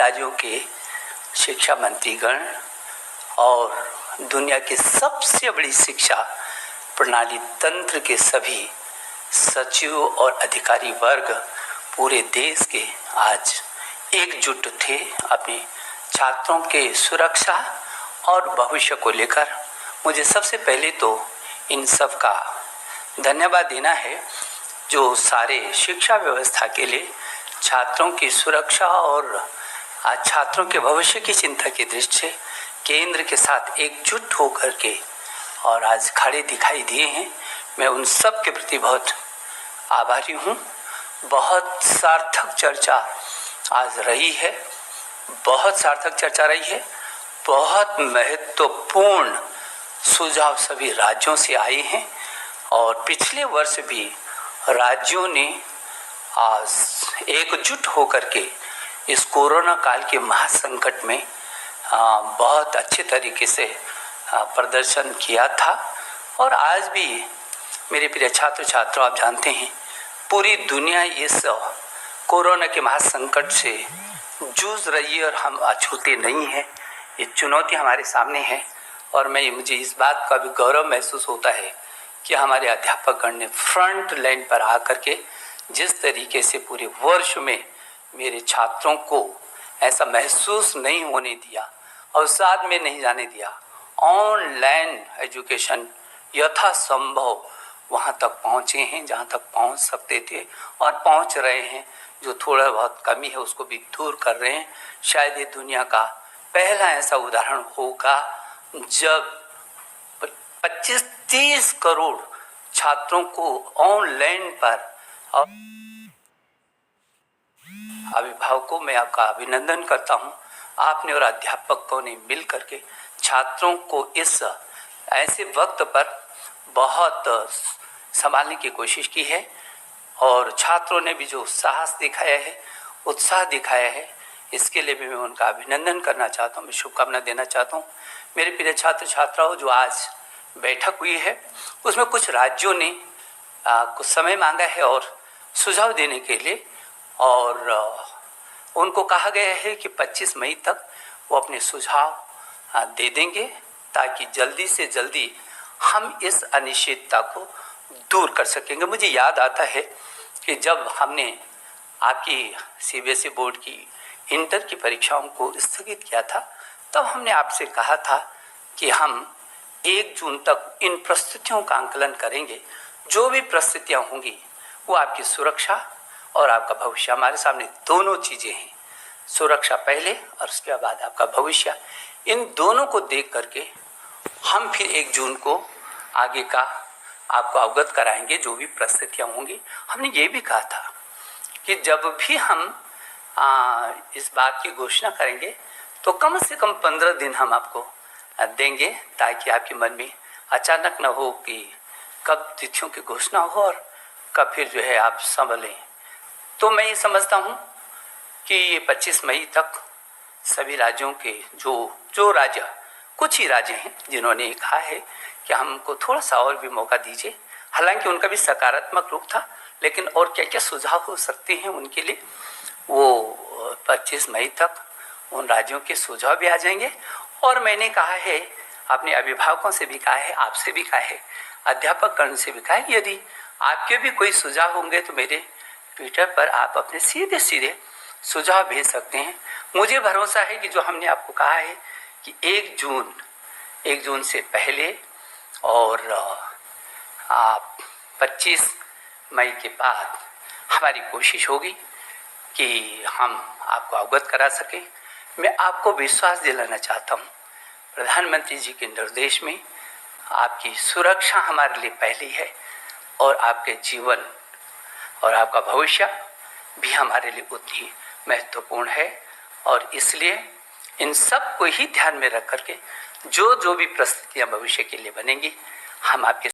राज्यों के शिक्षा मंत्रीगण और दुनिया की सबसे बड़ी शिक्षा प्रणाली तंत्र के सभी सचिव और अधिकारी वर्ग पूरे देश के आज एकजुट थे अपने छात्रों के सुरक्षा और भविष्य को लेकर। मुझे सबसे पहले तो इन सब का धन्यवाद देना है जो सारे शिक्षा व्यवस्था के लिए छात्रों की सुरक्षा और छात्रों के भविष्य की चिंता की दृष्टि से केंद्र के साथ एकजुट होकर के और आज खड़े दिखाई दिए हैं। मैं उन सब के प्रति बहुत आभारी हूँ। बहुत सार्थक चर्चा आज रही है, बहुत सार्थक चर्चा रही है। बहुत महत्वपूर्ण सुझाव सभी राज्यों से आए हैं और पिछले वर्ष भी राज्यों ने आज एकजुट होकर के इस कोरोना काल के महासंकट में बहुत अच्छे तरीके से प्रदर्शन किया था। और आज भी मेरे प्रिय छात्र छात्रों, आप जानते हैं पूरी दुनिया इस कोरोना के महासंकट से जूझ रही है और हम अछूते नहीं हैं। ये चुनौती हमारे सामने है और मुझे इस बात का भी गौरव महसूस होता है कि हमारे अध्यापकगण ने फ्रंट लाइन पर आकर के जिस तरीके से पूरे वर्ष में मेरे छात्रों को ऐसा महसूस नहीं होने दिया, अवसाद में नहीं जाने दिया। ऑनलाइन एजुकेशन यथासंभव वहाँ तक पहुँचे हैं जहाँ तक पहुँच सकते थे और पहुँच रहे हैं। जो थोड़ा बहुत कमी है उसको भी दूर कर रहे हैं। शायद ये दुनिया का पहला ऐसा उदाहरण होगा जब 25-30 करोड़ छात्रों को ऑनलाइन पर। और अभिभावकों मैं आपका अभिनंदन करता हूं। आपने और अध्यापकों ने मिल करके छात्रों को इस ऐसे वक्त पर बहुत संभालने की कोशिश की है और छात्रों ने भी जो साहस दिखाया है, उत्साह दिखाया है, इसके लिए भी मैं उनका अभिनंदन करना चाहता हूँ। मैं शुभकामना देना चाहता हूँ। मेरे प्रिय छात्र छात्राओं, जो आज बैठक हुई है उसमें कुछ राज्यों ने कुछ समय मांगा है और सुझाव देने के लिए, और उनको कहा गया है कि 25 मई तक वो अपने सुझाव दे देंगे ताकि जल्दी से जल्दी हम इस अनिश्चितता को दूर कर सकेंगे। मुझे याद आता है कि जब हमने आपकी सीबीएसई बोर्ड की इंटर की परीक्षाओं को स्थगित किया था, तब हमने आपसे कहा था कि हम 1 जून तक इन परिस्थितियों का आंकलन करेंगे। जो भी परिस्थितियाँ होंगी वो आपकी सुरक्षा और आपका भविष्य, हमारे सामने दोनों चीज़ें हैं, सुरक्षा पहले और उसके बाद आपका भविष्य। इन दोनों को देख करके हम फिर 1 जून को आगे का आपको अवगत कराएंगे जो भी परिस्थितियाँ होंगी। हमने ये भी कहा था कि जब भी हम इस बात की घोषणा करेंगे तो कम से कम 15 दिन हम आपको देंगे ताकि आपके मन में अचानक न हो कि कब तिथियों की घोषणा हो और कब फिर जो है आप संभलें। तो मैं ये समझता हूँ कि ये 25 मई तक सभी राज्यों के जो राज्य, कुछ ही राज्य हैं जिन्होंने कहा है कि हमको थोड़ा सा और भी मौका दीजिए। हालांकि उनका भी सकारात्मक रूप था, लेकिन और क्या क्या सुझाव हो सकते हैं उनके लिए, वो 25 मई तक उन राज्यों के सुझाव भी आ जाएंगे। और मैंने कहा है, अपने अभिभावकों से भी कहा है, आपसे भी कहा है, अध्यापकगण से भी कहा है, यदि आपके भी कोई सुझाव होंगे तो मेरे ट्विटर पर आप अपने सीधे सीधे सुझाव भेज सकते हैं। मुझे भरोसा है कि जो हमने आपको कहा है कि 1 जून से पहले और 25 मई के बाद हमारी कोशिश होगी कि हम आपको अवगत करा सकें। मैं आपको विश्वास दिलाना चाहता हूँ, प्रधानमंत्री जी के निर्देश में आपकी सुरक्षा हमारे लिए पहली है और आपके जीवन और आपका भविष्य भी हमारे लिए उतनी महत्वपूर्ण है। और इसलिए इन सब को ही ध्यान में रख करके जो भी परिस्थितियाँ भविष्य के लिए बनेंगी, हम आपके